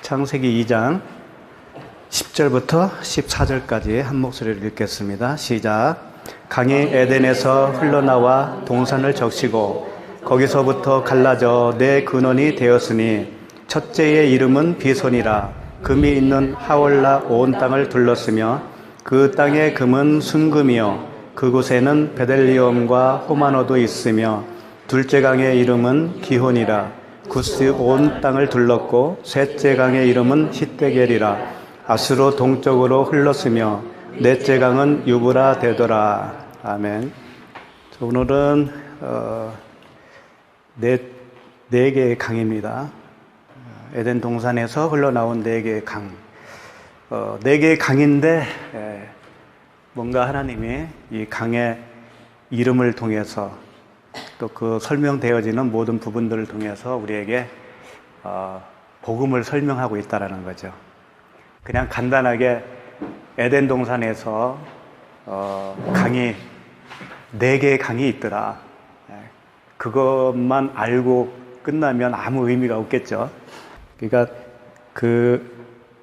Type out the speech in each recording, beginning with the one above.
창세기 2장 10절부터 14절까지 한 목소리를 읽겠습니다. 시작. 강이 에덴에서 흘러나와 동산을 적시고 거기서부터 갈라져 네 근원이 되었으니 첫째의 이름은 비손이라. 금이 있는 하월라 온 땅을 둘렀으며 그 땅의 금은 순금이요 그곳에는 베델리엄과 호마노도 있으며 둘째 강의 이름은 기혼이라. 구스 온 땅을 둘렀고 셋째 강의 이름은 히데겔이라. 아스로 동쪽으로 흘렀으며 넷째 강은 유브라 되더라. 아멘. 오늘은 네 개의 강입니다. 에덴 동산에서 흘러나온 네 개의 강. 네 개의 강인데 뭔가 하나님이 이 강의 이름을 통해서 또 그 설명되어지는 모든 부분들을 통해서 우리에게 복음을 설명하고 있다라는 거죠. 그냥 간단하게 에덴 동산에서 강이 네 개의 강이 있더라. 그것만 알고 끝나면 아무 의미가 없겠죠. 그러니까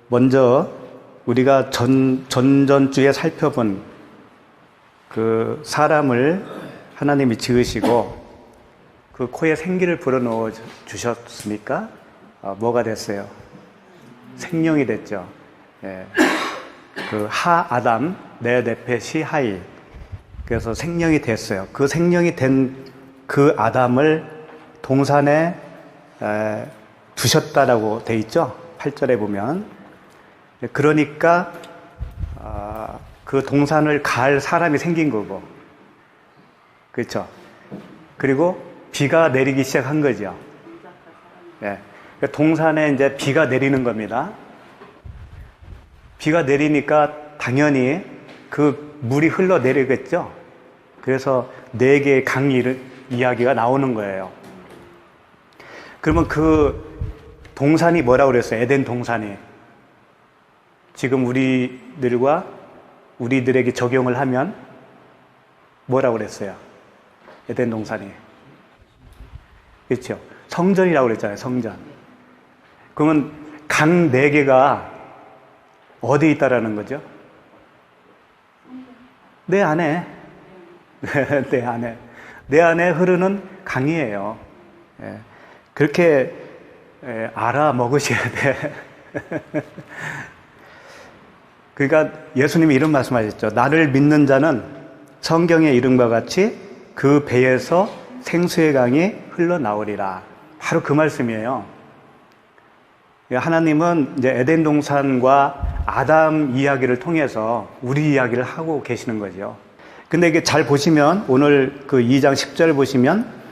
먼저 우리가 전주에 살펴본 그 사람을 하나님이 지으시고 그 코에 생기를 불어넣어 주셨으니까 뭐가 됐어요? 생명이 됐죠. 예. 그 아담 네 네페 시하이. 그래서 생명이 됐어요. 그 생명이 된 그 아담을 동산에 두셨다라고 돼 있죠. 8절에 보면. 그러니까 그 동산을 갈 사람이 생긴 거고, 그렇죠. 그리고 비가 내리기 시작한 거죠. 예. 동산에 이제 비가 내리는 겁니다. 비가 내리니까 당연히 그 물이 흘러내리겠죠. 그래서 네 개의 강 이야기가 나오는 거예요. 그러면 그 동산이 뭐라고 그랬어요? 에덴 동산이. 지금 우리들에게 적용을 하면 뭐라고 그랬어요? 에덴 동산이. 그렇죠. 성전이라고 그랬잖아요. 성전. 그러면 강 네 개가 어디 있다라는 거죠? 내 안에. 내 안에 흐르는 강이에요. 예. 그렇게 알아 먹으셔야 돼. 그러니까 예수님이 이런 말씀하셨죠. 나를 믿는 자는 성경의 이름과 같이 그 배에서 생수의 강이 흘러나오리라. 바로 그 말씀이에요. 하나님은 이제 에덴 동산과 아담 이야기를 통해서 우리 이야기를 하고 계시는 거죠. 근데 이게 잘 보시면 오늘 그 2장 10절 보시면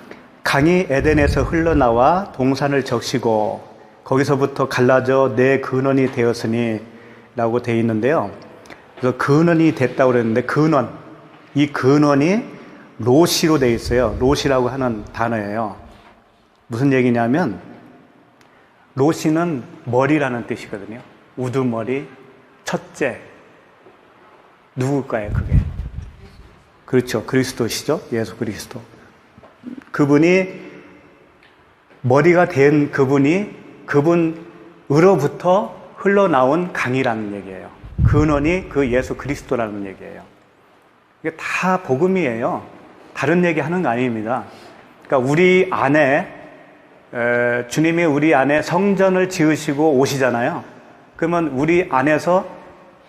강이 에덴에서 흘러나와 동산을 적시고 거기서부터 갈라져 네 근원이 되었으니 라고 되어 있는데요. 그래서 근원이 됐다고 그랬는데 이 근원이 로시로 되어 있어요. 로시라고 하는 단어예요. 무슨 얘기냐면 로시는 머리라는 뜻이거든요. 우두머리, 첫째. 누굴까요, 그게? 그렇죠. 그리스도시죠. 예수 그리스도. 그분이 머리가 된 그분으로부터 흘러나온 강이라는 얘기예요. 근원이 그 예수 그리스도라는 얘기예요. 이게 다 복음이에요. 다른 얘기 하는 거 아닙니다. 그러니까 우리 안에 주님이 우리 안에 성전을 지으시고 오시잖아요. 그러면 우리 안에서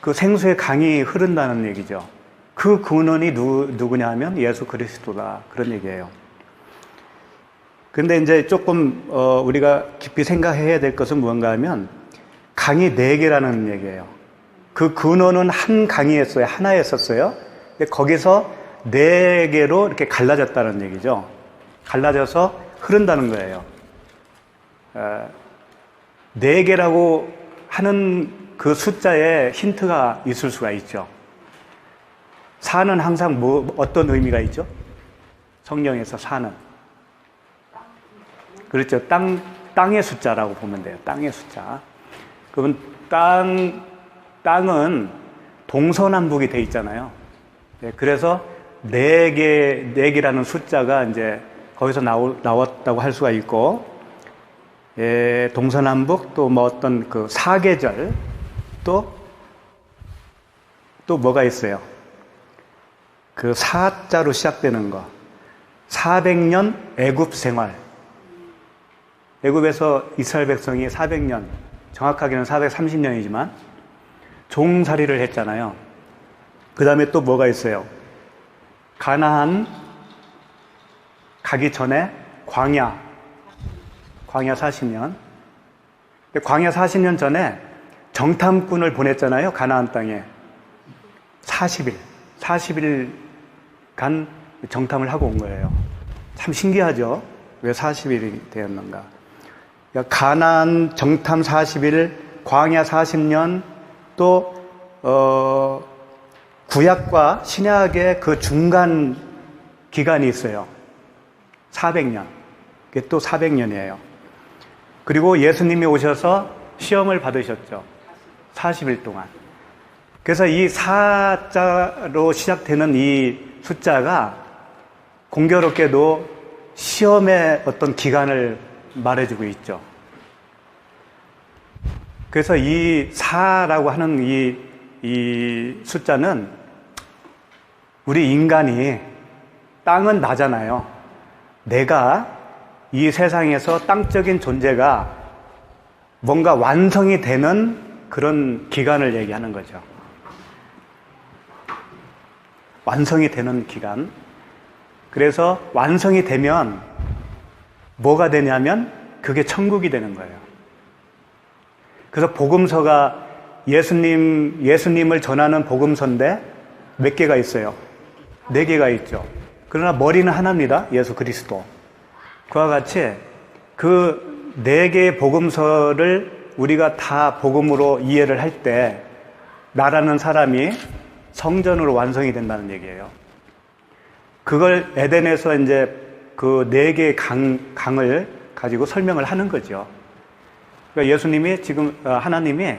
그 생수의 강이 흐른다는 얘기죠. 그 근원이 누구냐 하면 예수 그리스도다. 그런 얘기예요. 근데 이제 조금 우리가 깊이 생각해야 될 것은 무언가 하면 강이 네 개라는 얘기예요. 그 근원은 한 강이었어요. 하나였었어요. 근데 거기서 네 개로 이렇게 갈라졌다는 얘기죠. 갈라져서 흐른다는 거예요. 네 개라고 하는 그 숫자에 힌트가 있을 수가 있죠. 4는 항상 어떤 의미가 있죠? 성경에서 4는. 그렇죠. 땅의 숫자라고 보면 돼요. 땅의 숫자. 그러면 땅은 동서남북이 돼 있잖아요. 네, 그래서 네 개라는 숫자가 이제 거기서 나왔다고 할 수가 있고, 동서남북 또 뭐 어떤 그 사계절 또 뭐가 있어요? 그 사자로 시작되는 거. 400년 애굽 생활. 애굽에서 이스라엘 백성이 400년, 정확하게는 430년이지만 종살이를 했잖아요. 그 다음에 또 뭐가 있어요? 가나안 가기 전에 광야 40년. 광야 40년 전에 정탐꾼을 보냈잖아요. 가나안 땅에 40일간 정탐을 하고 온 거예요. 참 신기하죠? 왜 40일이 되었는가? 그러니까 가나안 정탐 40일, 광야 40년, 또 구약과 신약의 그 중간 기간이 있어요. 400년. 그게 또 400년이에요. 그리고 예수님이 오셔서 시험을 받으셨죠. 40일 동안. 그래서 이 4자로 시작되는 이 숫자가 공교롭게도 시험의 어떤 기간을 말해주고 있죠. 그래서 이 4라고 하는 이 숫자는 우리 인간이 땅은 나잖아요. 내가 이 세상에서 땅적인 존재가 뭔가 완성이 되는 그런 기간을 얘기하는 거죠. 완성이 되는 기간. 그래서 완성이 되면 뭐가 되냐면 그게 천국이 되는 거예요. 그래서 복음서가 예수님을 전하는 복음서인데 몇 개가 있어요? 4개가 있죠. 그러나 머리는 하나입니다. 예수 그리스도. 그와 같이 그 4개의 복음서를 우리가 다 복음으로 이해를 할 때 나라는 사람이 성전으로 완성이 된다는 얘기예요. 그걸 에덴에서 이제 그 4개의 강을 가지고 설명을 하는 거죠. 그러니까 예수님이 지금 하나님이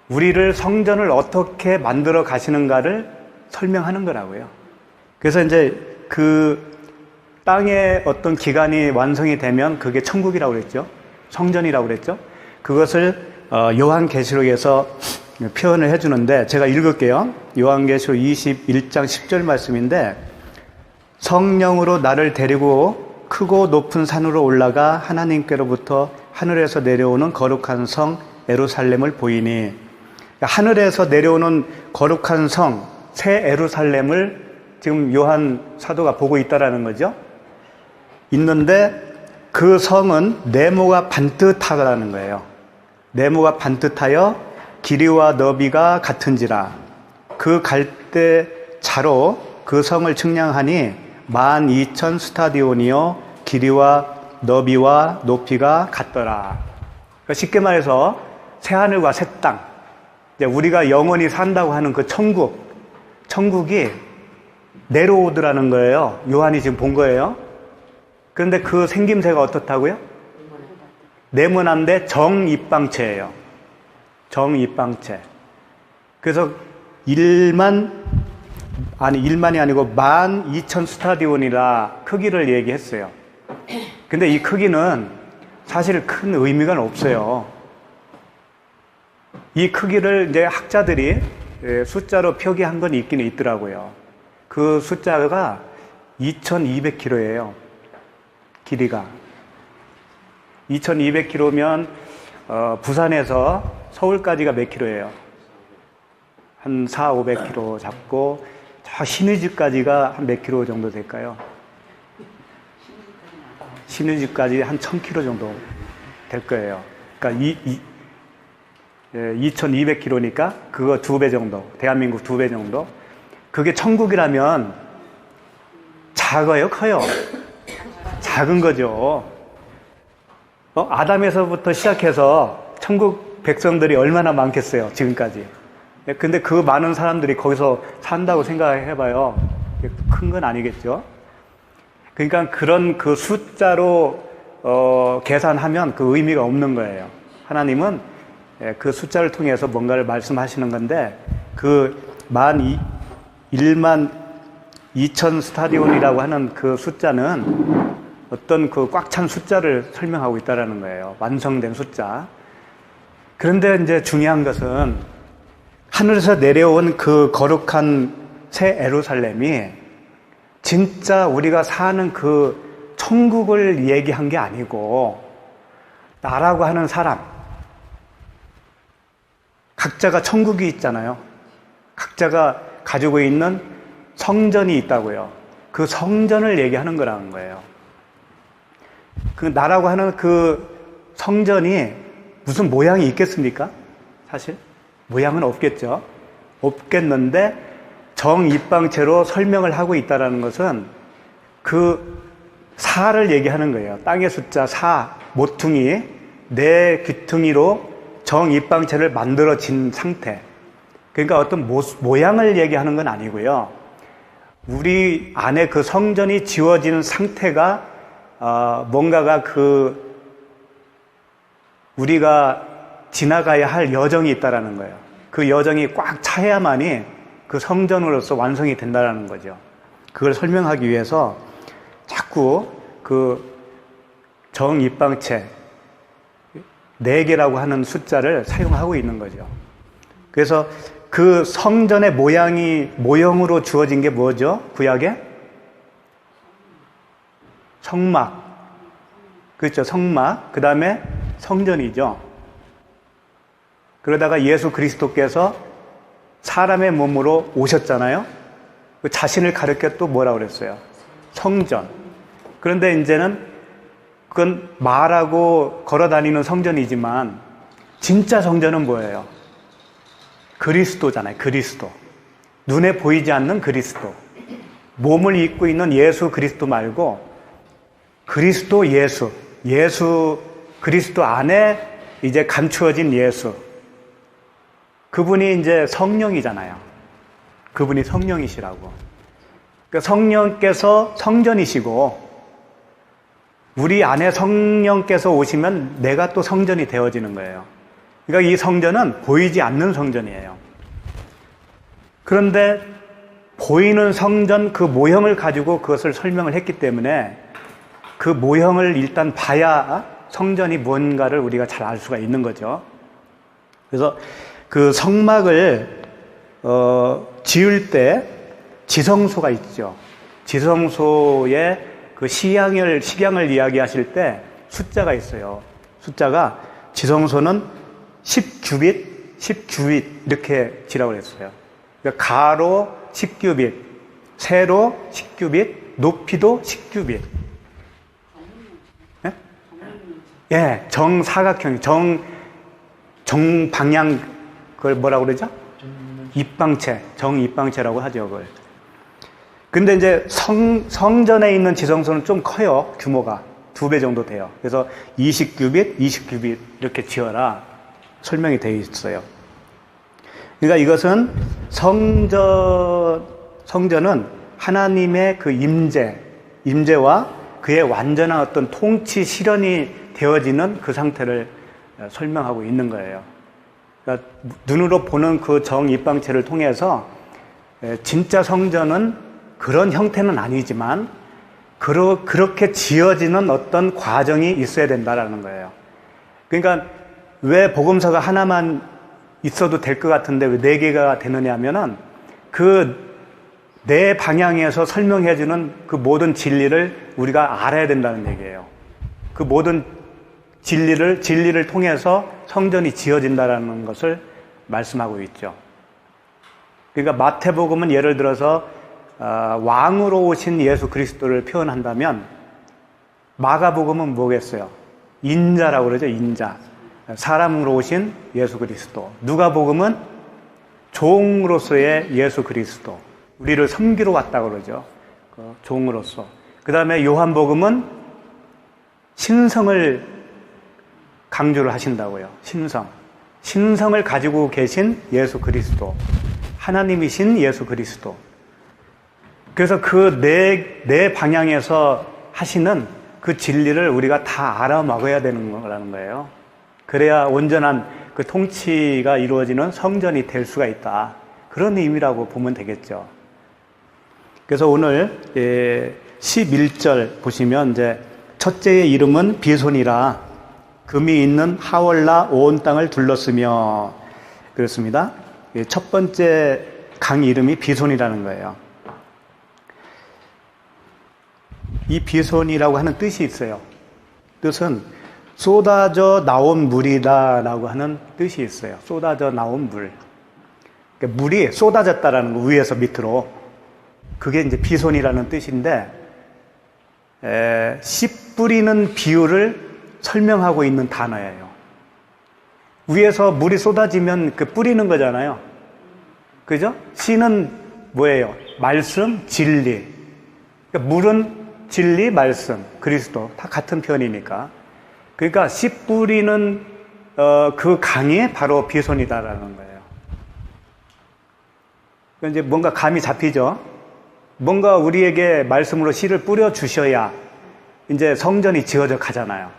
우리를 성전을 어떻게 만들어 가시는가를 설명하는 거라고요. 그래서 이제 그 땅의 어떤 기간이 완성이 되면 그게 천국이라고 그랬죠. 성전이라고 그랬죠. 그것을 요한계시록에서 표현을 해주는데 제가 읽을게요. 요한계시록 21장 10절 말씀인데 성령으로 나를 데리고 크고 높은 산으로 올라가 하나님께로부터 하늘에서 내려오는 거룩한 성 예루살렘을 보이니 하늘에서 내려오는 거룩한 성 새 예루살렘을 지금 요한 사도가 보고 있다라는 거죠. 있는데 그 성은 네모가 반듯하다는 거예요. 네모가 반듯하여 길이와 너비가 같은지라 그 갈대 자로 그 성을 측량하니 12,000 스타디온이요 길이와 너비와 높이가 같더라. 그러니까 쉽게 말해서 새하늘과 새 땅, 우리가 영원히 산다고 하는 그 천국이 내려오더라는 거예요. 요한이 지금 본 거예요. 그런데 그 생김새가 어떻다고요? 네모난데 정입방체예요. 정입방체. 그래서 1만이 아니고 12,000 스타디온이라 크기를 얘기했어요. 근데 이 크기는 사실 큰 의미가 없어요. 이 크기를 이제 학자들이 숫자로 표기한 건 있긴 있더라고요. 그 숫자가 2,200km예요. 길이가. 2,200km면 부산에서 서울까지가 몇 킬로예요? 한 400-500km 잡고 저 신의주까지가 한 몇 킬로 정도 될까요? 신의주까지 한 1,000km 정도 될 거예요. 그러니까 2,200km니까 그거 2배 정도, 대한민국 2배 정도. 그게 천국이라면 작아요, 커요? 작은 거죠. 아담에서부터 시작해서 천국 백성들이 얼마나 많겠어요, 지금까지. 근데 그 많은 사람들이 거기서 산다고 생각해봐요. 큰 건 아니겠죠. 그러니까 그런 그 숫자로 계산하면 그 의미가 없는 거예요. 하나님은 그 숫자를 통해서 뭔가를 말씀하시는 건데 그 12,000 스타디온이라고 하는 그 숫자는 어떤 그 꽉 찬 숫자를 설명하고 있다라는 거예요. 완성된 숫자. 그런데 이제 중요한 것은 하늘에서 내려온 그 거룩한 새 예루살렘이 진짜 우리가 사는 그 천국을 얘기한 게 아니고 나라고 하는 사람, 각자가 천국이 있잖아요. 각자가 가지고 있는 성전이 있다고요. 그 성전을 얘기하는 거라는 거예요. 그 나라고 하는 그 성전이 무슨 모양이 있겠습니까? 사실 모양은 없겠죠. 없겠는데 정입방체로 설명을 하고 있다는 것은 그 사를 얘기하는 거예요. 땅의 숫자 4, 모퉁이, 네 귀퉁이로 정입방체를 만들어진 상태. 그러니까 어떤 모양을 얘기하는 건 아니고요. 우리 안에 그 성전이 지워지는 상태가 뭔가가 우리가 지나가야 할 여정이 있다라는 거예요. 그 여정이 꽉 차야만이 그 성전으로서 완성이 된다라는 거죠. 그걸 설명하기 위해서 자꾸 그 정입방체 4개라고 하는 숫자를 사용하고 있는 거죠. 그래서 그 성전의 모형으로 주어진 게 뭐죠? 구약에? 성막. 그렇죠. 성막. 그 다음에 성전이죠. 그러다가 예수 그리스도께서 사람의 몸으로 오셨잖아요. 그 자신을 가르쳐 또 뭐라고 그랬어요? 성전. 그런데 이제는 그건 말하고 걸어 다니는 성전이지만 진짜 성전은 뭐예요? 그리스도잖아요. 그리스도. 눈에 보이지 않는 그리스도. 몸을 입고 있는 예수 그리스도 말고 그리스도 예수. 예수 그리스도 안에 이제 감추어진 예수. 그분이 이제 성령이잖아요. 그분이 성령이시라고. 그러니까 성령께서 성전이시고 우리 안에 성령께서 오시면 내가 또 성전이 되어지는 거예요. 그러니까 이 성전은 보이지 않는 성전이에요. 그런데 보이는 성전 그 모형을 가지고 그것을 설명을 했기 때문에 그 모형을 일단 봐야 성전이 뭔가를 우리가 잘 알 수가 있는 거죠. 그래서 그 성막을 지을 때 지성소가 있죠. 지성소의 그 식양을 이야기하실 때 숫자가 있어요. 숫자가 지성소는 10규빗 이렇게 지라고 했어요. 그러니까 가로 10규빗, 세로 10규빗, 높이도 10규빗. 예? 예, 정사각형, 정방향, 그걸 뭐라고 그러죠? 입방체, 정입방체라고 하죠, 그걸. 근데 이제 성전에 있는 지성소는 좀 커요, 규모가. 2배 정도 돼요. 그래서 20규빗 이렇게 지어라. 설명이 되어 있어요. 그러니까 이것은 성전은 하나님의 그 임재와 그의 완전한 어떤 통치 실현이 되어지는 그 상태를 설명하고 있는 거예요. 그러니까 눈으로 보는 그 정입방체를 통해서 진짜 성전은 그런 형태는 아니지만 그렇게 지어지는 어떤 과정이 있어야 된다라는 거예요. 그러니까 왜 복음서가 하나만 있어도 될 것 같은데 왜 4개가 되느냐 하면은 그 네 방향에서 설명해주는 그 모든 진리를 우리가 알아야 된다는 얘기예요. 그 모든 진리를 통해서 성전이 지어진다라는 것을 말씀하고 있죠. 그러니까 마태복음은 예를 들어서 왕으로 오신 예수 그리스도를 표현한다면 마가복음은 뭐겠어요? 인자라고 그러죠. 인자. 사람으로 오신 예수 그리스도. 누가복음은 종으로서의 예수 그리스도. 우리를 섬기러 왔다고 그러죠. 종으로서. 그 다음에 요한복음은 신성을 강조를 하신다고요. 신성을 가지고 계신 예수 그리스도. 하나님이신 예수 그리스도. 그래서 그 네 방향에서 하시는 그 진리를 우리가 다 알아먹어야 되는 거라는 거예요. 그래야 온전한 그 통치가 이루어지는 성전이 될 수가 있다. 그런 의미라고 보면 되겠죠. 그래서 오늘 11절 보시면 이제 첫째의 이름은 비손이라 금이 있는 하월라 온 땅을 둘렀으며 그렇습니다. 첫 번째 강 이름이 비손이라는 거예요. 이 비손이라고 하는 뜻이 있어요. 뜻은 쏟아져 나온 물이다라고 하는 뜻이 있어요. 쏟아져 나온 물. 그러니까 물이 쏟아졌다라는 거, 위에서 밑으로. 그게 이제 비손이라는 뜻인데, 씨 뿌리는 비유를 설명하고 있는 단어예요. 위에서 물이 쏟아지면 그 뿌리는 거잖아요. 그죠? 씨는 뭐예요? 말씀, 진리. 그러니까 물은 진리, 말씀, 그리스도. 다 같은 편이니까. 그러니까 씨 뿌리는 그 강이 바로 비손이다라는 거예요. 그러니까 이제 뭔가 감이 잡히죠? 뭔가 우리에게 말씀으로 씨를 뿌려 주셔야 이제 성전이 지어져 가잖아요.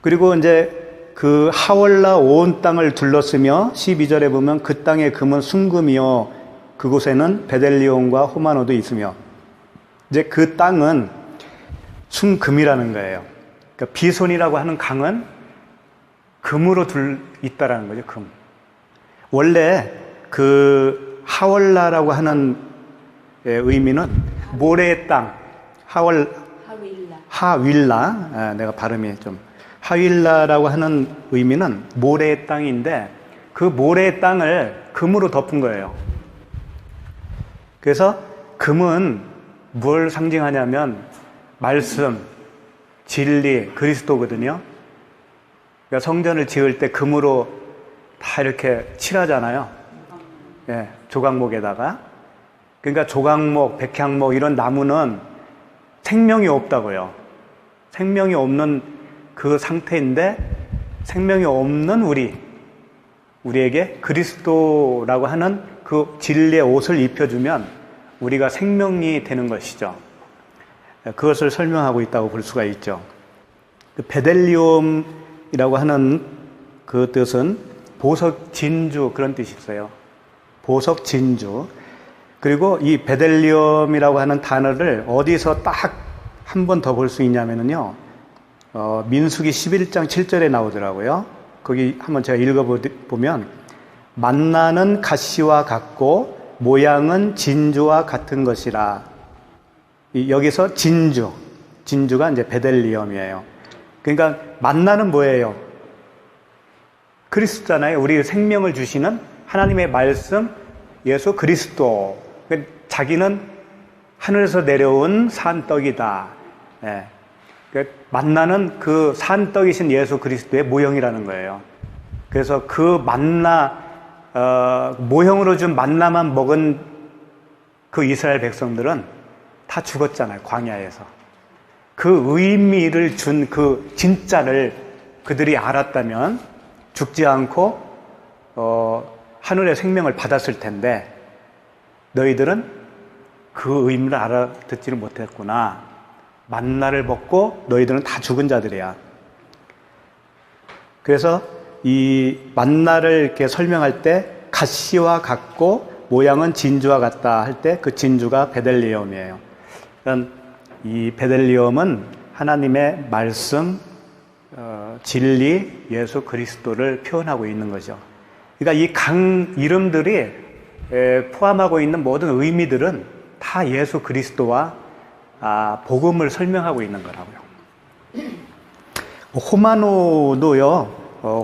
그리고 이제 그 하월라 온 땅을 둘렀으며 12절에 보면 그 땅의 금은 순금이요 그곳에는 베델리온과 호마노도 있으며 이제 그 땅은 순금이라는 거예요. 그러니까 비손이라고 하는 강은 금으로 있다라는 거죠. 금. 원래 그 하월라라고 하는 의미는 모래의 땅, 하윌라. 내가 발음이 좀 하윌라라고 하는 의미는 모래의 땅인데 그 모래의 땅을 금으로 덮은 거예요. 그래서 금은 뭘 상징하냐면 말씀, 진리, 그리스도거든요. 그러니까 성전을 지을 때 금으로 다 이렇게 칠하잖아요. 예, 조각목에다가. 그러니까 조각목, 백향목 이런 나무는 생명이 없다고요. 생명이 없는 그 상태인데 생명이 없는 우리에게 그리스도라고 하는 그 진리의 옷을 입혀주면 우리가 생명이 되는 것이죠. 그것을 설명하고 있다고 볼 수가 있죠. 베델리움이라고 하는 그 뜻은 보석 진주 그런 뜻이 있어요. 보석 진주. 그리고 이 베델리움이라고 하는 단어를 어디서 딱 한 번 더 볼 수 있냐면요. 민수기 11장 7절에 나오더라고요. 거기 한번 제가 읽어보면 만나는 가시와 같고 모양은 진주와 같은 것이라. 여기서 진주가 이제 베델리움이에요. 그러니까 만나는 뭐예요? 그리스도잖아요. 우리 생명을 주시는 하나님의 말씀, 예수 그리스도. 자기는 하늘에서 내려온 산떡이다. 예. 만나는 그 산떡이신 예수 그리스도의 모형이라는 거예요. 그래서 그 모형으로 준 만나만 먹은 그 이스라엘 백성들은 다 죽었잖아요. 광야에서. 그 의미를 준 그 진짜를 그들이 알았다면 죽지 않고 하늘의 생명을 받았을 텐데 너희들은 그 의미를 알아듣지를 못했구나. 만나를 먹고 너희들은 다 죽은 자들이야. 그래서 이 만나를 이렇게 설명할 때 가시와 같고 모양은 진주와 같다 할 때 그 진주가 베델리움이에요. 그러니까 이 베델리움은 하나님의 말씀, 진리, 예수 그리스도를 표현하고 있는 거죠. 그러니까 이 강 이름들이 포함하고 있는 모든 의미들은 다 예수 그리스도와 복음을 설명하고 있는 거라고요.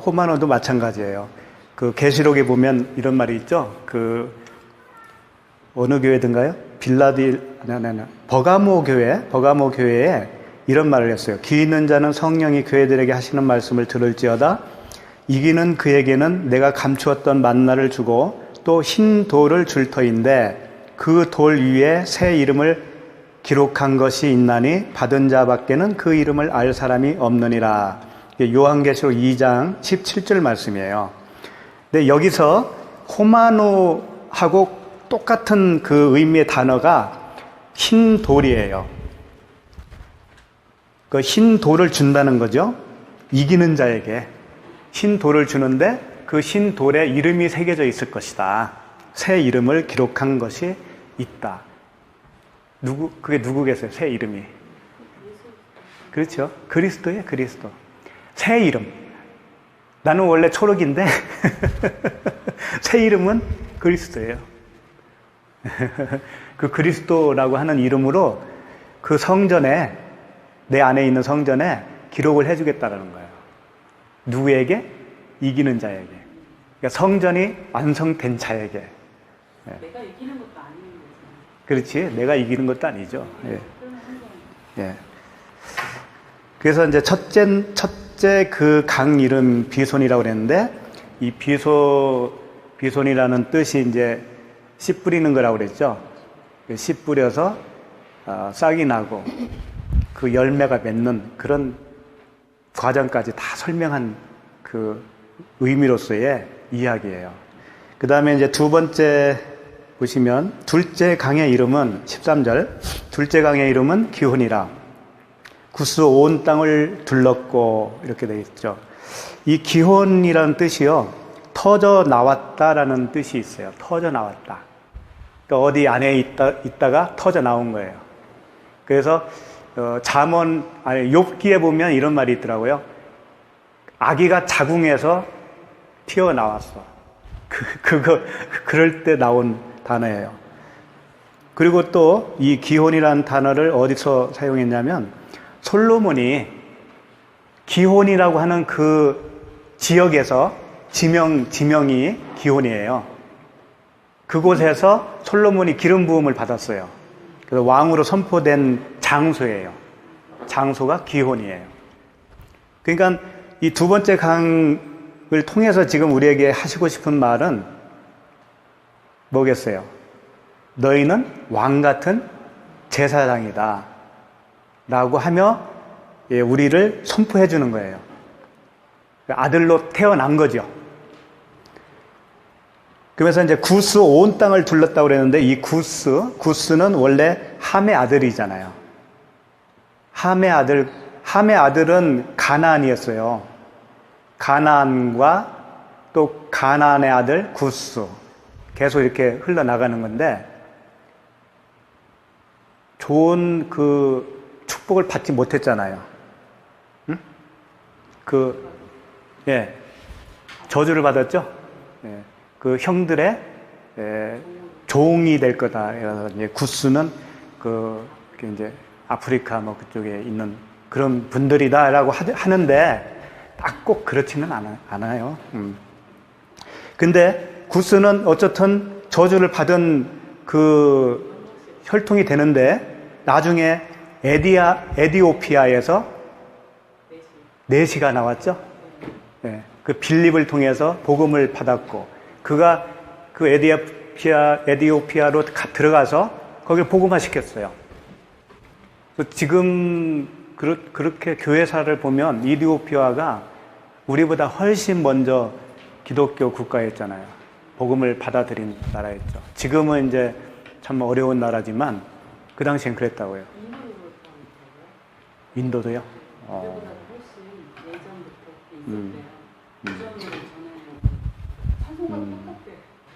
호마노도 마찬가지예요. 그 계시록에 보면 이런 말이 있죠. 그 어느 교회든가요? 버가모 교회에 이런 말을 했어요. 귀 있는 자는 성령이 교회들에게 하시는 말씀을 들을지어다. 이기는 그에게는 내가 감추었던 만나를 주고 또 흰 돌을 줄 터인데 그 돌 위에 새 이름을 기록한 것이 있나니 받은 자밖에는 그 이름을 알 사람이 없느니라. 요한계시록 2장 17절 말씀이에요. 근데 여기서 호마노하고 똑같은 그 의미의 단어가 흰 돌이에요. 그 흰 돌을 준다는 거죠. 이기는 자에게 흰 돌을 주는데 그 흰 돌에 이름이 새겨져 있을 것이다. 새 이름을 기록한 것이 있다. 그게 누구겠어요? 새 이름이. 그렇죠. 그리스도예요, 그리스도. 새 이름. 나는 원래 초록인데 새 이름은 그리스도예요. 그 그리스도라고 하는 이름으로 그 성전에, 내 안에 있는 성전에 기록을 해주겠다라는 거예요. 누구에게? 이기는 자에게. 그러니까 성전이 완성된 자에게. 내가 이기는 것도 아닌 거지. 그렇지. 내가 이기는 것도 아니죠. 예. 예. 그래서 이제 첫째 그 강 이름 비손이라고 그랬는데, 이 비손이라는 뜻이 이제 씨 뿌리는 거라고 그랬죠. 씨 뿌려서 싹이 나고 그 열매가 맺는 그런 과정까지 다 설명한 그 의미로서의 이야기예요. 그 다음에 이제 두 번째 보시면, 둘째 강의 이름은 13절, 둘째 강의 이름은 기혼이라. 구스 온 땅을 둘렀고, 이렇게 되어 있죠. 이 기혼이라는 뜻이요, 터져 나왔다라는 뜻이 있어요. 터져 나왔다. 그러니까 어디 안에 있다가 터져 나온 거예요. 그래서 욥기에 보면 이런 말이 있더라고요. 아기가 자궁에서 튀어나왔어. 그럴 때 나온 단어예요. 그리고 또 이 기혼이라는 단어를 어디서 사용했냐면, 솔로몬이 기혼이라고 하는 그 지역에서 지명이 기혼이에요. 그곳에서 솔로몬이 기름 부음을 받았어요. 그래서 왕으로 선포된 장소예요. 장소가 기혼이에요. 그러니까 이 두 번째 강을 통해서 지금 우리에게 하시고 싶은 말은 뭐겠어요? 너희는 왕 같은 제사장이다 라고 하며 우리를 선포해 주는 거예요. 아들로 태어난 거죠. 그러면서 이제 구스 온 땅을 둘렀다고 그랬는데, 이 구스는 원래 함의 아들이잖아요. 함의 아들은 가나안이었어요. 가나안과 또 가나안의 아들 구스. 계속 이렇게 흘러나가는 건데, 좋은 그 축복을 받지 못했잖아요. 응? 저주를 받았죠? 예. 그 형들의 종이 될 거다. 그래서 이제 구스는 이제 아프리카 뭐 그쪽에 있는 그런 분들이다라고 하는데 딱 꼭 그렇지는 않아요. 근데 구스는 어쨌든 저주를 받은 그 혈통이 되는데, 나중에 에디오피아에서 내시가 나왔죠. 네. 그 빌립을 통해서 복음을 받았고, 그가 그 에디오피아로 들어가서 거기를 복음화 시켰어요. 지금 그렇게 교회사를 보면 이디오피아가 우리보다 훨씬 먼저 기독교 국가였잖아요. 복음을 받아들인 나라였죠. 지금은 이제 참 어려운 나라지만 그 당시엔 그랬다고요. 인도도요?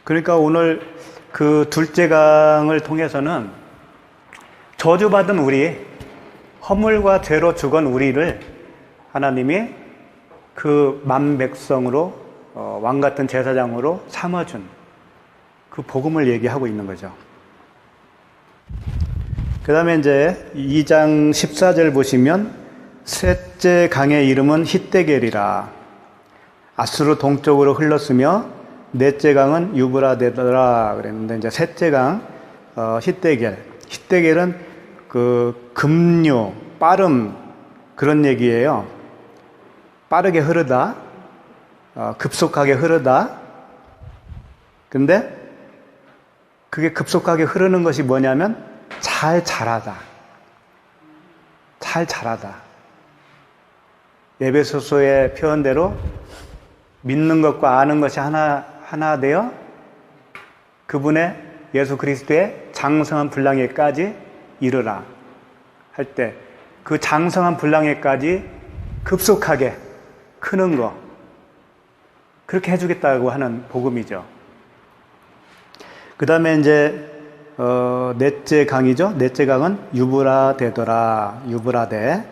그러니까 오늘 그 둘째 강을 통해서는 저주받은 우리, 허물과 죄로 죽은 우리를 하나님이 그 만백성으로 왕같은 제사장으로 삼아준 그 복음을 얘기하고 있는 거죠. 그 다음에 이제 2장 14절 보시면, 셋째 강의 이름은 히데겔이라. 아수르 동쪽으로 흘렀으며 넷째 강은 유브라데더라 그랬는데, 이제 셋째 강 히데겔은 그 급류, 빠름 그런 얘기예요. 빠르게 흐르다, 급속하게 흐르다. 근데 그게 급속하게 흐르는 것이 뭐냐면 잘 자라다. 에베소서의 표현대로 믿는 것과 아는 것이 하나 되어 그분의 예수 그리스도의 장성한 분량에까지 이르라 할 때, 그 장성한 분량에까지 급속하게 크는 거, 그렇게 해주겠다고 하는 복음이죠. 그 다음에 이제 넷째 강이죠. 넷째 강은 유브라데더라. 유브라데.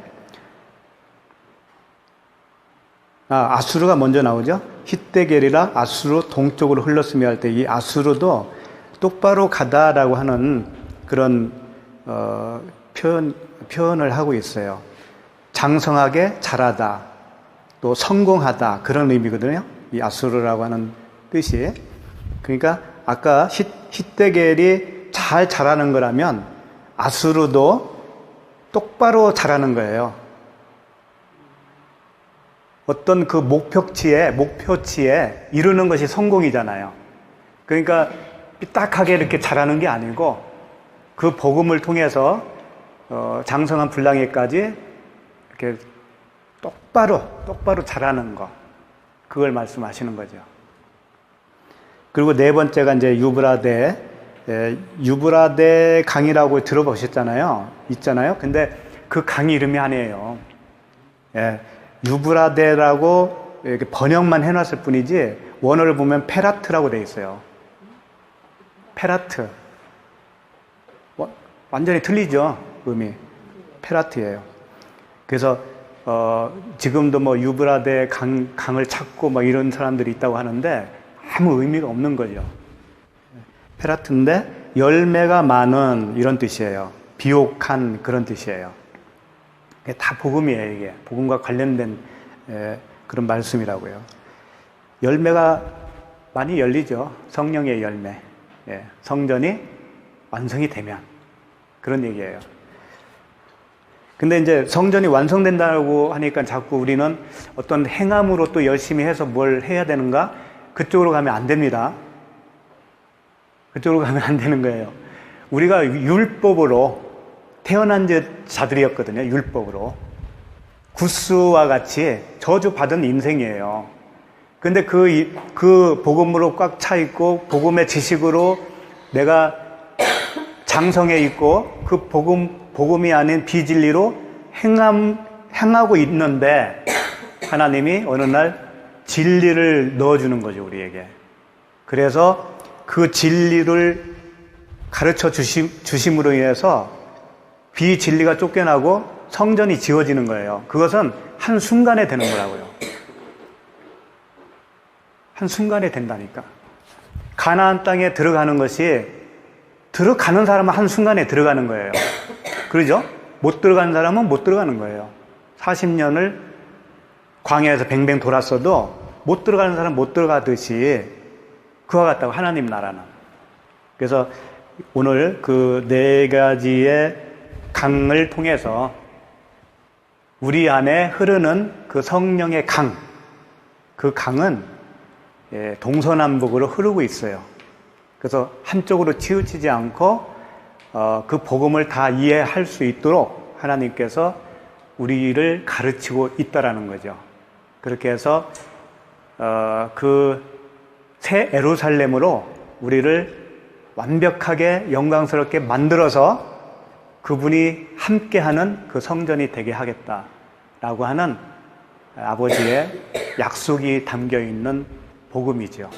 아수르가 먼저 나오죠. 히데겔이라 아수르 동쪽으로 흘렀으며 할 때 이 아수르도 똑바로 가다라고 하는 그런 표현을 하고 있어요. 장성하게 자라다, 또 성공하다 그런 의미거든요. 이 아수르라고 하는 뜻이. 그러니까 아까 히데겔이 잘 자라는 거라면 아수르도 똑바로 자라는 거예요. 어떤 그 목표치에 이루는 것이 성공이잖아요. 그러니까 삐딱하게 이렇게 자라는 게 아니고 그 복음을 통해서 장성한 분량에까지 이렇게 똑바로 자라는 거, 그걸 말씀하시는 거죠. 그리고 네 번째가 이제 유브라데 강이라고 들어보셨잖아요. 있잖아요. 근데 그 강 이름이 아니에요. 예, 유브라데라고 이렇게 번역만 해놨을 뿐이지 원어를 보면 페라트라고 돼 있어요. 페라트. 완전히 틀리죠, 음이. 페라트예요. 그래서 지금도 뭐 유브라데 강을 찾고 뭐 이런 사람들이 있다고 하는데 아무 의미가 없는 거죠. 페라트인데 열매가 많은 이런 뜻이에요. 비옥한 그런 뜻이에요. 다 복음이에요, 이게. 복음과 관련된 그런 말씀이라고요. 열매가 많이 열리죠. 성령의 열매. 성전이 완성이 되면. 그런 얘기예요. 근데 이제 성전이 완성된다고 하니까 자꾸 우리는 어떤 행함으로 또 열심히 해서 뭘 해야 되는가? 그쪽으로 가면 안 됩니다. 그쪽으로 가면 안 되는 거예요. 우리가 율법으로 태어난 자들이었거든요. 율법으로. 구스와 같이 저주받은 인생이에요. 근데 그 복음으로 꽉 차 있고 복음의 지식으로 내가 장성해 있고 그 복음이 아닌 비진리로 행하고 있는데 하나님이 어느 날 진리를 넣어주는 거죠, 우리에게. 그래서 그 진리를 가르쳐 주심으로 인해서 비진리가 쫓겨나고 성전이 지어지는 거예요. 그것은 한순간에 되는 거라고요. 한순간에 된다니까. 가나안 땅에 들어가는 것이 들어가는 사람은 한순간에 들어가는 거예요. 그러죠? 못 들어가는 사람은 못 들어가는 거예요. 40년을 광야에서 뱅뱅 돌았어도 못 들어가는 사람은 못 들어가듯이 그와 같다고 하나님 나라는. 그래서 오늘 그 네 가지의 강을 통해서 우리 안에 흐르는 그 성령의 강, 그 강은 동서남북으로 흐르고 있어요. 그래서 한쪽으로 치우치지 않고 그 복음을 다 이해할 수 있도록 하나님께서 우리를 가르치고 있다라는 거죠. 그렇게 해서 그 새 예루살렘으로 우리를 완벽하게 영광스럽게 만들어서 그분이 함께하는 그 성전이 되게 하겠다라고 하는 아버지의 약속이 담겨 있는 복음이죠.